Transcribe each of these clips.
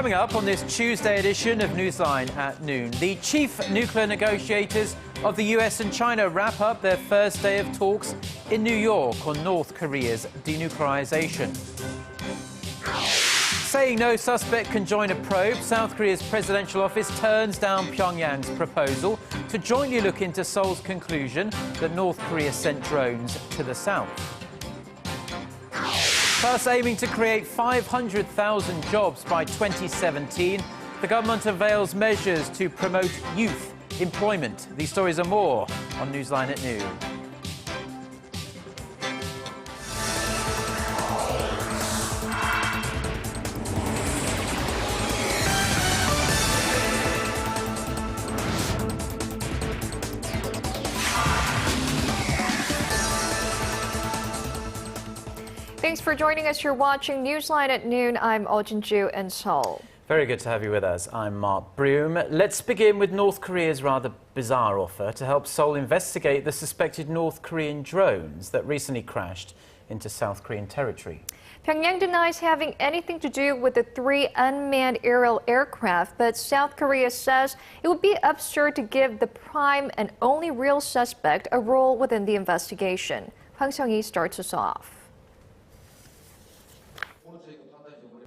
Coming up on this Tuesday edition of Newsline at noon, the chief nuclear negotiators of the US and China wrap up their first day of talks in New York on North Korea's denuclearization. Saying no suspect can join a probe, South Korea's presidential office turns down Pyongyang's proposal to jointly look into Seoul's conclusion that North Korea sent drones to the south. Plus, aiming to create 500,000 jobs by 2017, the government unveils measures to promote youth employment. These stories and more on Newsline at noon. Thanks for joining us. You're watching Newsline at noon. I'm Ju in Seoul. Very good to have you with us. I'm Mark Broom. Let's begin with North Korea's rather bizarre offer to help Seoul investigate the suspected North Korean drones that recently crashed into South Korean territory. Pyongyang denies having anything to do with the 3 unmanned aerial aircraft, but South Korea says it would be absurd to give the prime and only real suspect a role within the investigation. Hwang Sung-hee starts us off.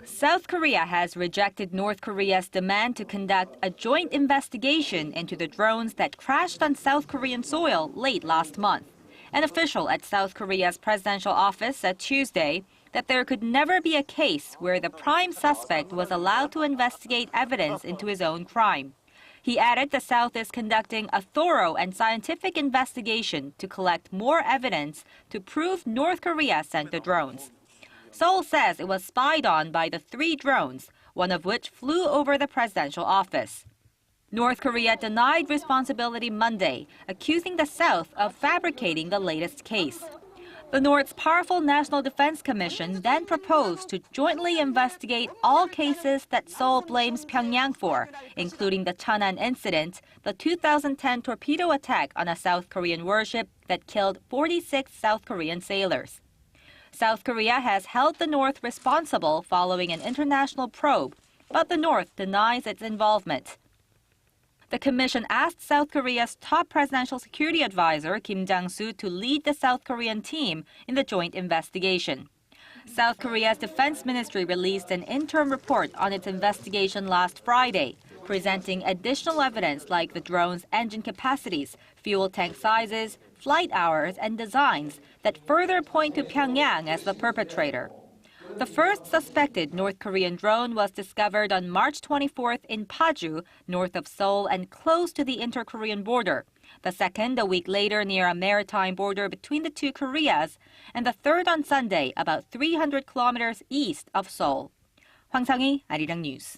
South Korea has rejected North Korea's demand to conduct a joint investigation into the drones that crashed on South Korean soil late last month. An official at South Korea's presidential office said Tuesday that there could never be a case where the prime suspect was allowed to investigate evidence into his own crime. He added the South is conducting a thorough and scientific investigation to collect more evidence to prove North Korea sent the drones. Seoul says it was spied on by the 3 drones, one of which flew over the presidential office. North Korea denied responsibility Monday, accusing the South of fabricating the latest case. The North's powerful National Defense Commission then proposed to jointly investigate all cases that Seoul blames Pyongyang for, including the Cheonan incident, the 2010 torpedo attack on a South Korean warship that killed 46 South Korean sailors. South Korea has held the North responsible following an international probe, but the North denies its involvement. The commission asked South Korea's top presidential security advisor, Kim Ilsung, to lead the South Korean team in the joint investigation. South Korea's defense ministry released an interim report on its investigation last Friday, presenting additional evidence like the drone's engine capacities, fuel tank sizes, flight hours, and designs that further point to Pyongyang as the perpetrator. The first suspected North Korean drone was discovered on March 24th in Paju, north of Seoul and close to the inter-Korean border. The second a week later near a maritime border between the 2 Koreas, and the third on Sunday about 300 kilometers east of Seoul. Hwang Sung-hee, Arirang News.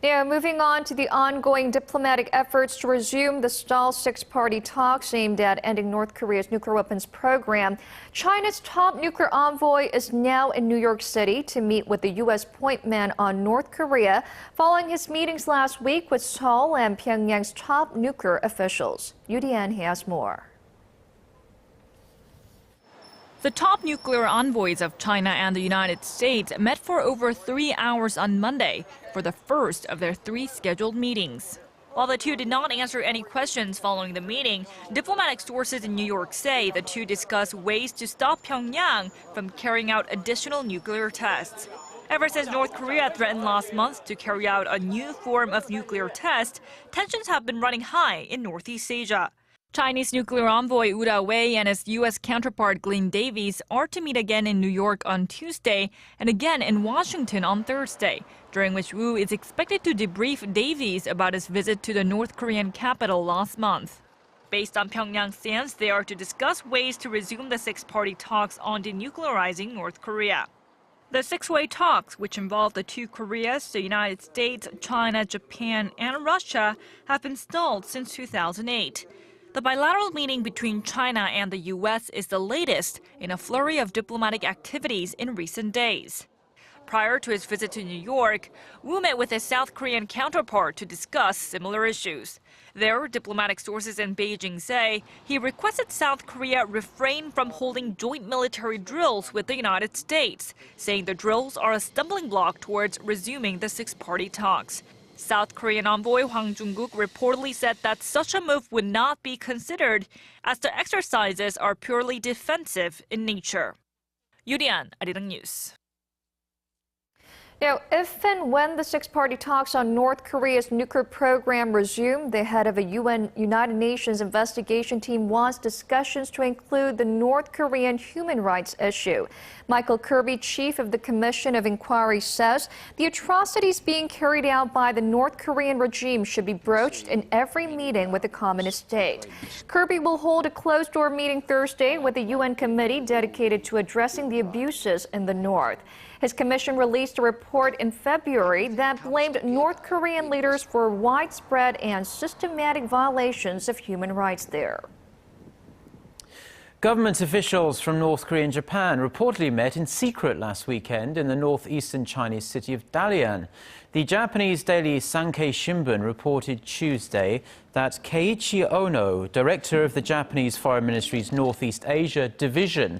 Now, moving on to the ongoing diplomatic efforts to resume the stalled 6-party talks aimed at ending North Korea's nuclear weapons program. China's top nuclear envoy is now in New York City to meet with the U.S. point man on North Korea, following his meetings last week with Seoul and Pyongyang's top nuclear officials. UDN has more. The top nuclear envoys of China and the United States met for over 3 hours on Monday for the first of their 3 scheduled meetings. While the two did not answer any questions following the meeting, diplomatic sources in New York say the two discussed ways to stop Pyongyang from carrying out additional nuclear tests. Ever since North Korea threatened last month to carry out a new form of nuclear test, tensions have been running high in Northeast Asia. Chinese nuclear envoy Ura Wei and his U.S. counterpart Glenn Davies are to meet again in New York on Tuesday and again in Washington on Thursday, during which Wu is expected to debrief Davies about his visit to the North Korean capital last month. Based on Pyongyang's stance, they are to discuss ways to resume the 6-party talks on denuclearizing North Korea. The 6-way talks, which involve the 2 Koreas, the United States, China, Japan, and Russia, have been stalled since 2008. The bilateral meeting between China and the U.S. is the latest in a flurry of diplomatic activities in recent days. prior to his visit to New York, Woo met with his South Korean counterpart to discuss similar issues. There, diplomatic sources in Beijing say he requested South Korea refrain from holding joint military drills with the United States, saying the drills are a stumbling block towards resuming the six-party talks. South Korean envoy Hwang Sung-hee reportedly said that such a move would not be considered, as the exercises are purely defensive in nature. Yurian, Arirang News. Now, if and when the six-party talks on North Korea's nuclear program resume, the head of a United Nations investigation team wants discussions to include the North Korean human rights issue. Michael Kirby, chief of the Commission of Inquiry, says the atrocities being carried out by the North Korean regime should be broached in every meeting with the communist state. Kirby will hold a closed-door meeting Thursday with a UN committee dedicated to addressing the abuses in the North. His commission released a report in February that blamed North Korean leaders for widespread and systematic violations of human rights there. Government officials from North Korea and Japan reportedly met in secret last weekend in the northeastern Chinese city of Dalian. The Japanese daily Sankei Shimbun reported Tuesday that Keiichi Ono, director of the Japanese Foreign Ministry's Northeast Asia Division,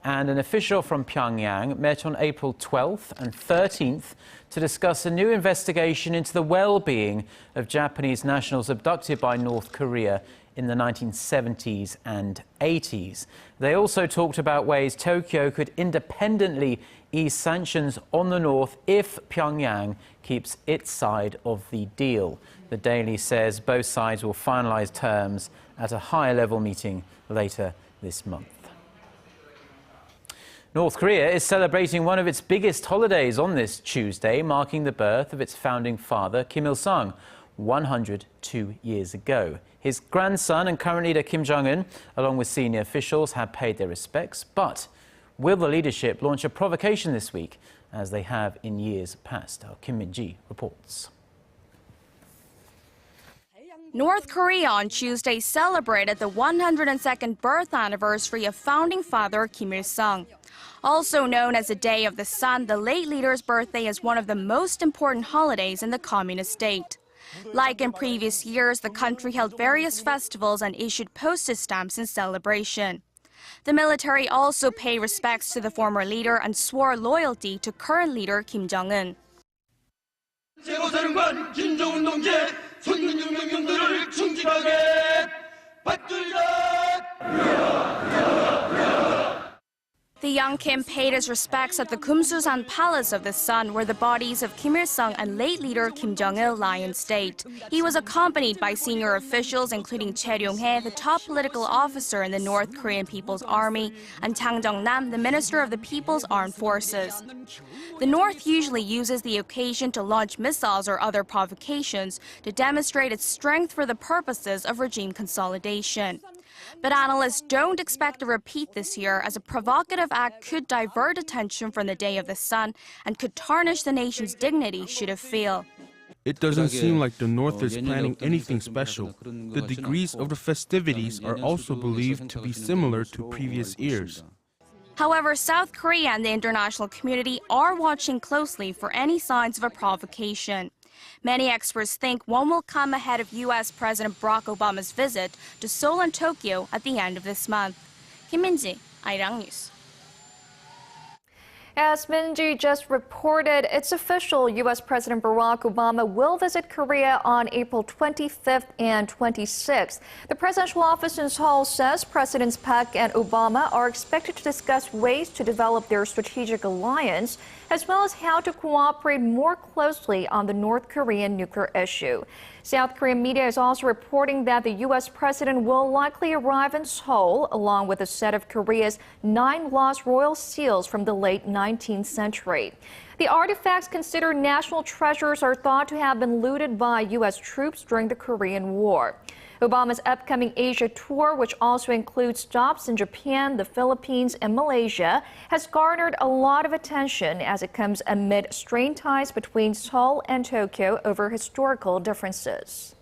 and an official from Pyongyang met on April 12th and 13th to discuss a new investigation into the well-being of Japanese nationals abducted by North Korea in the 1970s and 80s. They also talked about ways Tokyo could independently ease sanctions on the North if Pyongyang keeps its side of the deal. The Daily says both sides will finalize terms at a higher-level meeting later this month. North Korea is celebrating one of its biggest holidays on this Tuesday, marking the birth of its founding father, Kim Ilsung, 102 years ago. His grandson and current leader, Kim Jongun, along with senior officials, have paid their respects. But will the leadership launch a provocation this week, as they have in years past? Our Kim Min-ji reports. North Korea on Tuesday celebrated the 102nd birth anniversary of founding father Kim Il-sung. Also known as the Day of the Sun, the late leader's birthday is one of the most important holidays in the communist state. Like in previous years, the country held various festivals and issued postage stamps in celebration. The military also paid respects to the former leader and swore loyalty to current leader Kim Jong-un. 최고사령관 김정은 동지의 손근육 명령들을 충직하게 받들자. The young Kim paid his respects at the Kumsusan Palace of the Sun, where the bodies of Kim Il-sung and late leader Kim Jong-il lie in state. He was accompanied by senior officials, including Choi Ryong-hae, the top political officer in the North Korean People's Army, and Chang Jong-nam, the Minister of the People's Armed Forces. The North usually uses the occasion to launch missiles or other provocations to demonstrate its strength for the purposes of regime consolidation. But analysts don't expect a repeat this year, as a provocative act could divert attention from the Day of the Sun and could tarnish the nation's dignity should it fail. It doesn't seem like the North is planning anything special. The degrees of the festivities are also believed to be similar to previous years. However, South Korea and the international community are watching closely for any signs of a provocation. Many experts think one will come ahead of U.S. President Barack Obama's visit to Seoul and Tokyo at the end of this month. Kim Min-ji, Arirang News. As Min-ji just reported, it's official. U.S. President Barack Obama will visit Korea on April 25th and 26th. The presidential office in Seoul says Presidents Park and Obama are expected to discuss ways to develop their strategic alliance, as well as how to cooperate more closely on the North Korean nuclear issue. South Korean media is also reporting that the U.S. president will likely arrive in Seoul, along with a set of Korea's 9 lost royal seals from the late 19th century. The artifacts, considered national treasures, are thought to have been looted by U.S. troops during the Korean War. Obama's upcoming Asia tour, which also includes stops in Japan, the Philippines, and Malaysia, has garnered a lot of attention as it comes amid strained ties between Seoul and Tokyo over historical differences.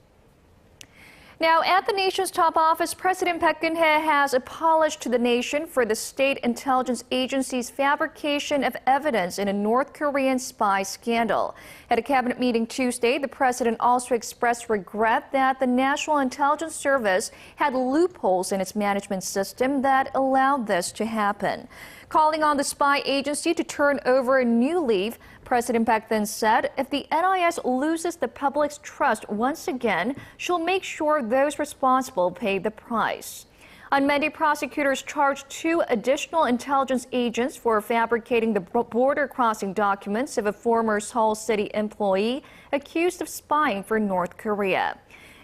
Now, at the nation's top office, President Park Geunhye has apologized to the nation for the state intelligence agency's fabrication of evidence in a North Korean spy scandal. At a cabinet meeting Tuesday, the president also expressed regret that the National Intelligence Service had loopholes in its management system that allowed this to happen. Calling on the spy agency to turn over a new leaf, President Park then said if the NIS loses the public's trust once again, she'll make sure those responsible pay the price. On Monday, prosecutors charged 2 additional intelligence agents for fabricating the border crossing documents of a former Seoul City employee accused of spying for North Korea.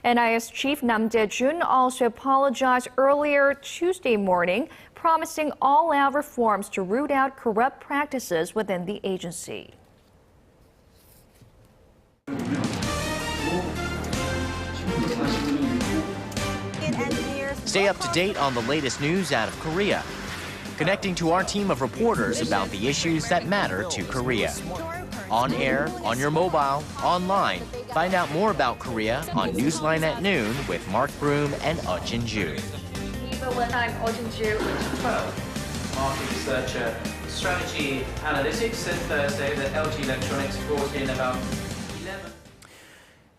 NIS Chief Nam Jae-jun also apologized earlier Tuesday morning, promising all-out reforms to root out corrupt practices within the agency. Stay up to date on the latest news out of Korea, connecting to our team of reporters about the issues that matter to Korea. On air, on your mobile, online. Find out more about Korea on Newsline at noon with Mark Broom and Jin-ju. Market researcher, strategy analytics, said Thursday that LG Electronics brought in about 11.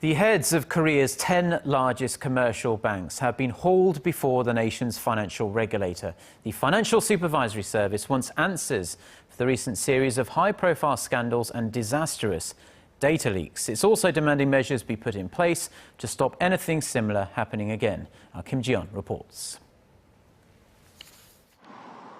The heads of Korea's 10 largest commercial banks have been hauled before the nation's financial regulator. The Financial Supervisory Service wants answers for the recent series of high-profile scandals and disastrous data leaks. It's also demanding measures be put in place to stop anything similar happening again. Kim Ji-yeon reports.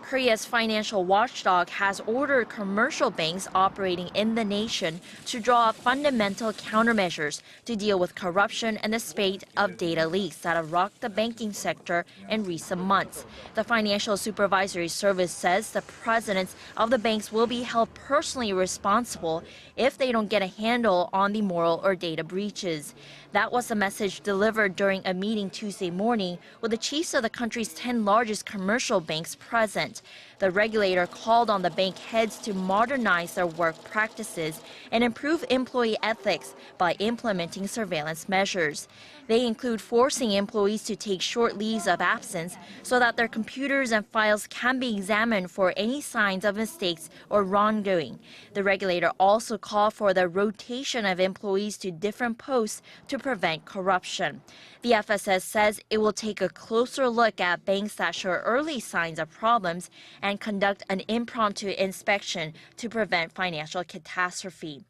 Korea's financial watchdog has ordered commercial banks operating in the nation to draw up fundamental countermeasures to deal with corruption and the spate of data leaks that have rocked the banking sector in recent months. The Financial Supervisory Service says the presidents of the banks will be held personally responsible if they don't get a handle on the moral or data breaches. That was the message delivered during a meeting Tuesday morning with the chiefs of the country's 10 largest commercial banks present. The regulator called on the bank heads to modernize their work practices and improve employee ethics by implementing surveillance measures. They include forcing employees to take short leaves of absence so that their computers and files can be examined for any signs of mistakes or wrongdoing. The regulator also called for the rotation of employees to different posts to prevent corruption. The FSS says it will take a closer look at banks that show early signs of problems and conduct an impromptu inspection to prevent financial catastrophe.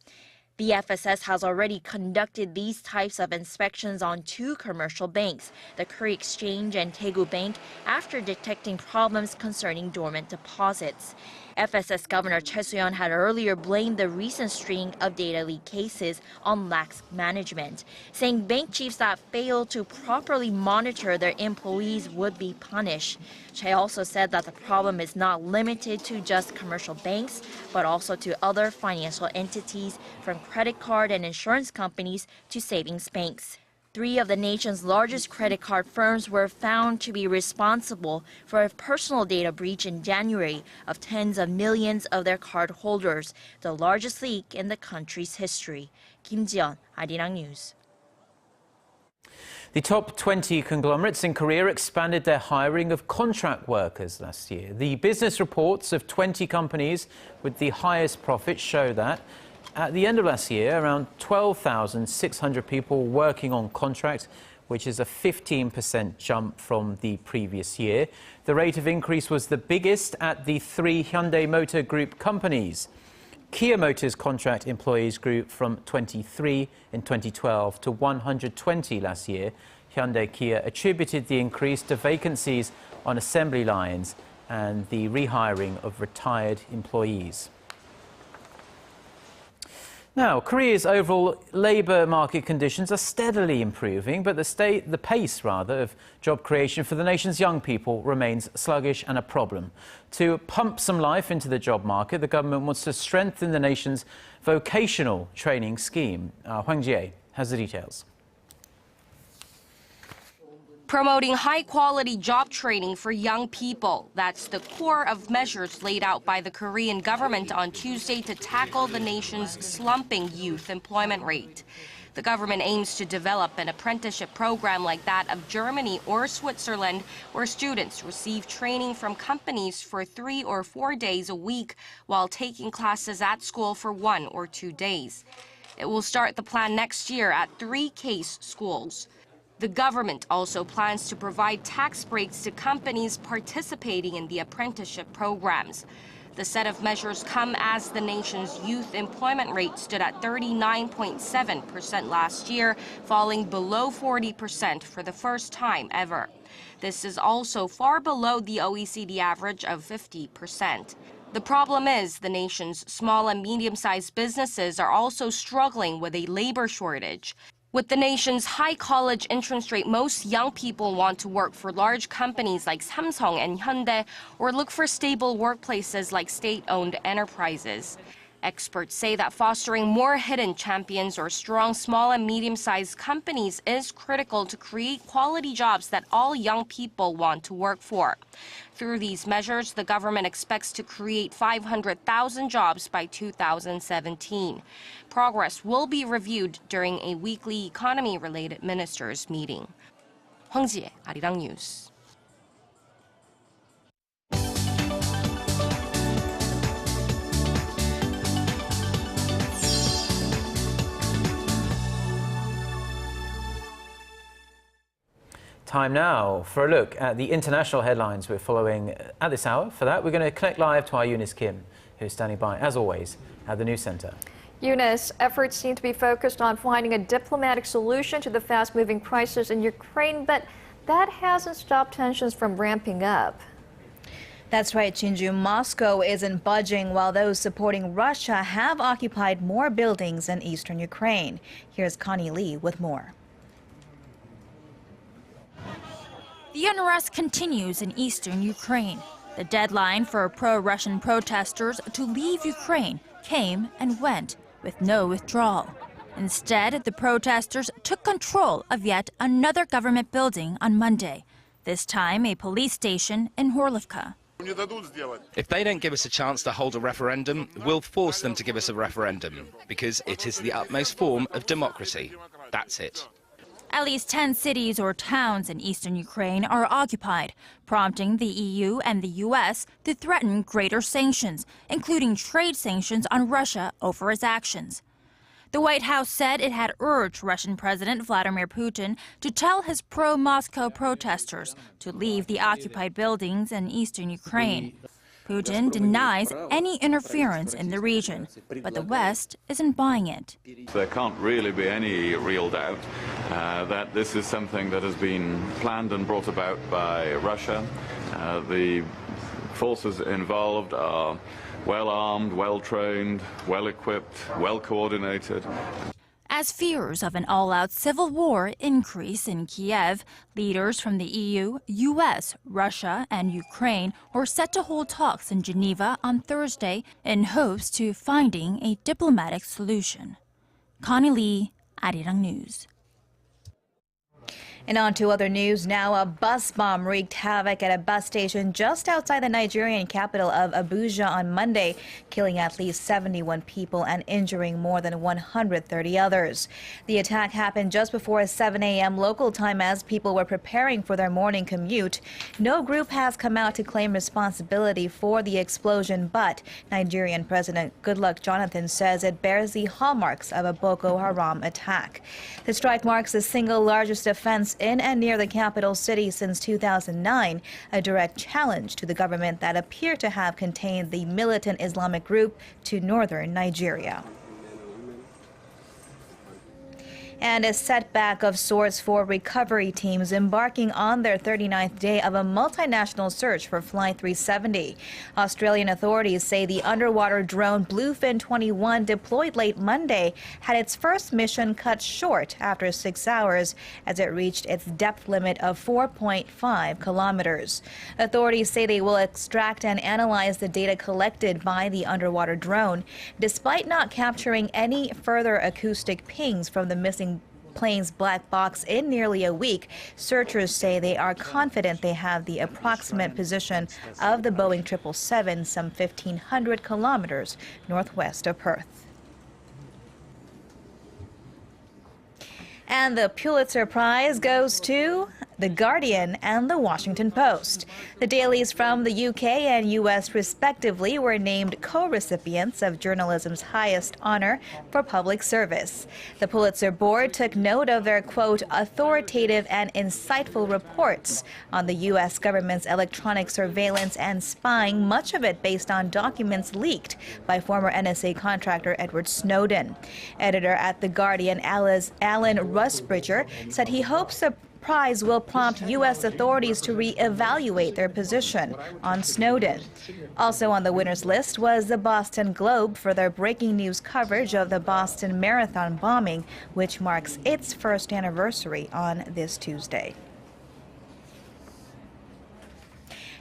The FSS has already conducted these types of inspections on 2 commercial banks, the Korea Exchange and Daegu Bank, after detecting problems concerning dormant deposits. FSS Governor Choi Soo-yeon had earlier blamed the recent string of data leak cases on lax management, saying bank chiefs that fail to properly monitor their employees would be punished. Choi also said that the problem is not limited to just commercial banks, but also to other financial entities, from credit card and insurance companies to savings banks. 3 of the nation's largest credit card firms were found to be responsible for a personal data breach in January of tens of millions of their card holders, the largest leak in the country's history. Kim Ji-yeon, Arirang News. The top 20 conglomerates in Korea expanded their hiring of contract workers last year. The business reports of 20 companies with the highest profits show that at the end of last year, around 12,600 people working on contract, which is a 15% jump from the previous year. The rate of increase was the biggest at the 3 Hyundai Motor Group companies. Kia Motors contract employees grew from 23 in 2012 to 120 last year. Hyundai Kia attributed the increase to vacancies on assembly lines and the rehiring of retired employees. Now, Korea's overall labour market conditions are steadily improving, but the pace of job creation for the nation's young people remains sluggish and a problem. To pump some life into the job market, the government wants to strengthen the nation's vocational training scheme. Hwang Sung-hee has the details. Promoting high-quality job training for young people. That's the core of measures laid out by the Korean government on Tuesday to tackle the nation's slumping youth employment rate. The government aims to develop an apprenticeship program like that of Germany or Switzerland, where students receive training from companies for 3 or 4 days a week while taking classes at school for 1 or 2 days. It will start the plan next year at 3 case schools. The government also plans to provide tax breaks to companies participating in the apprenticeship programs. The set of measures come as the nation's youth employment rate stood at 39.7% last year, falling below 40% for the first time ever. This is also far below the OECD average of 50%. The problem is the nation's small and medium-sized businesses are also struggling with a labor shortage. With the nation's high college entrance rate, most young people want to work for large companies like Samsung and Hyundai or look for stable workplaces like state-owned enterprises. Experts say that fostering more hidden champions or strong small and medium-sized companies is critical to create quality jobs that all young people want to work for. Through these measures, the government expects to create 500,000 jobs by 2017. Progress will be reviewed during a weekly economy-related ministers' meeting. Hwang Sung-hee, Arirang News. Time now for a look at the international headlines we're following at this hour. For that, we're going to connect live to our Eunice Kim, who's standing by, as always, at the news center. Eunice, efforts seem to be focused on finding a diplomatic solution to the fast-moving crisis in Ukraine, but that hasn't stopped tensions from ramping up. That's right, Chinju. Moscow isn't budging while those supporting Russia have occupied more buildings in eastern Ukraine. Here's Connie Lee with more. The unrest continues in eastern Ukraine. The deadline for pro-Russian protesters to leave Ukraine came and went with no withdrawal. Instead, the protesters took control of yet another government building on Monday, this time a police station in Horlivka. If they don't give us a chance to hold a referendum, we'll force them to give us a referendum, because it is the utmost form of democracy. That's it. At least 10 cities or towns in eastern Ukraine are occupied, prompting the EU and the US to threaten greater sanctions, including trade sanctions on Russia over its actions. The White House said it had urged Russian President Vladimir Putin to tell his pro-Moscow protesters to leave the occupied buildings in eastern Ukraine. Putin denies any interference in the region, but the West isn't buying it. There can't really be any real doubt that this is something that has been planned and brought about by Russia. The forces involved are well-armed, well-trained, well-equipped, well-coordinated. As fears of an all-out civil war increase in Kiev, leaders from the EU, US, Russia, and Ukraine were set to hold talks in Geneva on Thursday in hopes to finding a diplomatic solution. Connie Lee, Arirang News. And on to other news now. A bus bomb wreaked havoc at a bus station just outside the Nigerian capital of Abuja on Monday, killing at least 71 people and injuring more than 130 others. The attack happened just before 7 a.m. local time as people were preparing for their morning commute. No group has come out to claim responsibility for the explosion, but Nigerian President Goodluck Jonathan says it bears the hallmarks of a Boko Haram attack. The strike marks the single largest offense in and near the capital city since 2009, a direct challenge to the government that appeared to have contained the militant Islamic group to northern Nigeria. And a setback of sorts for recovery teams embarking on their 39th day of a multinational search for Flight 370. Australian authorities say the underwater drone Bluefin 21 deployed late Monday had its first mission cut short after 6 hours as it reached its depth limit of 4.5 kilometers. Authorities say they will extract and analyze the data collected by the underwater drone. Despite not capturing any further acoustic pings from the missing plane's black box in nearly a week, searchers say they are confident they have the approximate position of the Boeing 777 some 1,500 kilometers northwest of Perth. And the Pulitzer Prize goes to The Guardian and The Washington Post. The dailies from the UK and US respectively were named co-recipients of journalism's highest honor for public service. The Pulitzer Board took note of their, quote, authoritative and insightful reports on the US government's electronic surveillance and spying, much of it based on documents leaked by former NSA contractor Edward Snowden. Editor at The Guardian, Alan Rusbridger, said he hopes the prize will prompt U.S. authorities to re-evaluate their position on Snowden. Also on the winners list was the Boston Globe for their breaking news coverage of the Boston Marathon bombing, which marks its first anniversary on this Tuesday.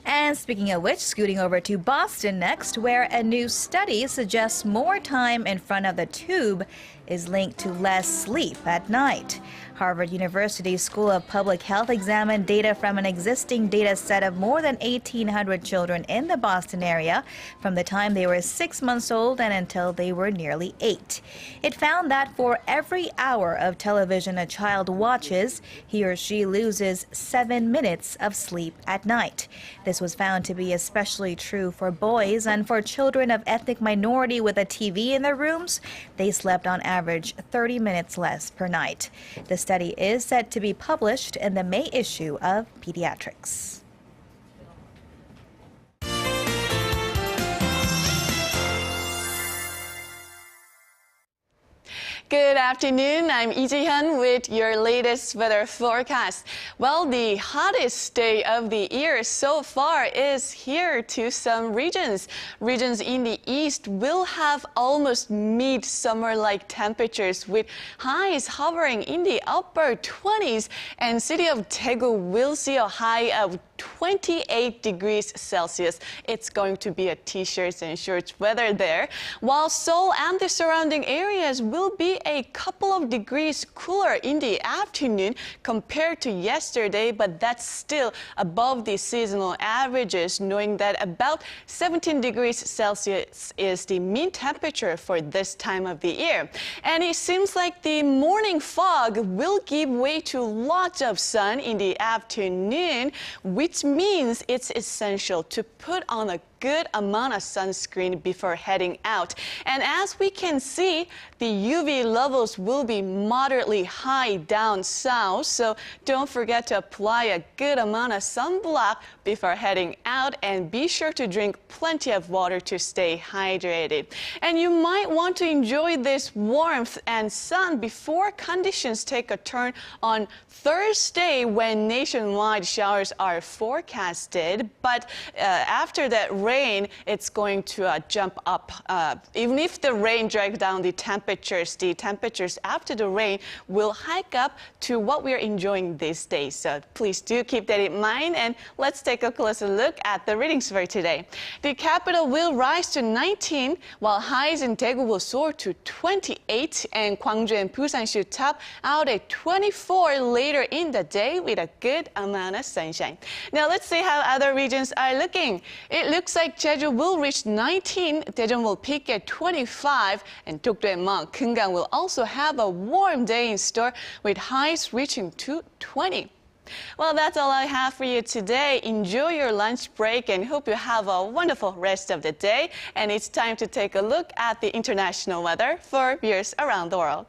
And speaking of which, scooting over to Boston next, where a new study suggests more time in front of the tube is linked to less sleep at night. Harvard University School of Public Health examined data from an existing data set of more than 1,800 children in the Boston area from the time they were 6 months old and until they were nearly 8. It found that for every hour of television a child watches, he or she loses 7 minutes of sleep at night. This was found to be especially true for boys, and for children of ethnic minority with a TV in their rooms, they slept on average 30 minutes less per night. The study is set to be published in the May issue of Pediatrics. Good afternoon, I'm Lee Ji-hyun with your latest weather forecast. Well, the hottest day of the year so far is here to some regions. Regions in the east will have almost mid-summer-like temperatures with highs hovering in the upper 20s, and city of Daegu will see a high of 28 degrees Celsius. It's going to be a t-shirts and shorts weather there, while Seoul and the surrounding areas will be a couple of degrees cooler in the afternoon compared to yesterday, but that's still above the seasonal averages, knowing that about 17 degrees Celsius is the mean temperature for this time of the year. And it seems like the morning fog will give way to lots of sun in the afternoon, which means it's essential to put on a good amount of sunscreen before heading out. And as we can see, the UV levels will be moderately high down south, so don't forget to apply a good amount of sunblock before heading out, and be sure to drink plenty of water to stay hydrated. And you might want to enjoy this warmth and sun before conditions take a turn on Thursday, when nationwide showers are forecasted. But after that rain, it's going to jump up. Even if the rain drags down the temperatures after the rain will hike up to what we're enjoying these days. So please do keep that in mind, and let's take a closer look at the readings for today. The capital will rise to 19, while highs in Daegu will soar to 28, and Gwangju and Busan should top out at 24 later in the day with a good amount of sunshine. Now let's see how other regions are looking. It looks like Jeju will reach 19, Daejeon will peak at 25, and Dokdo and Mong, Keungang will also have a warm day in store with highs reaching to 20. Well, that's all I have for you today. Enjoy your lunch break and hope you have a wonderful rest of the day. And it's time to take a look at the international weather for viewers around the world.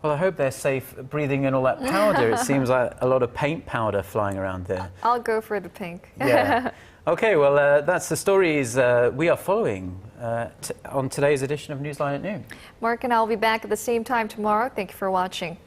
Well, I hope they're safe breathing in all that powder. It seems like a lot of paint powder flying around there. I'll go for the pink. Yeah. Okay, well, that's the stories we are following on today's edition of Newsline at Noon. Mark and I will be back at the same time tomorrow. Thank you for watching.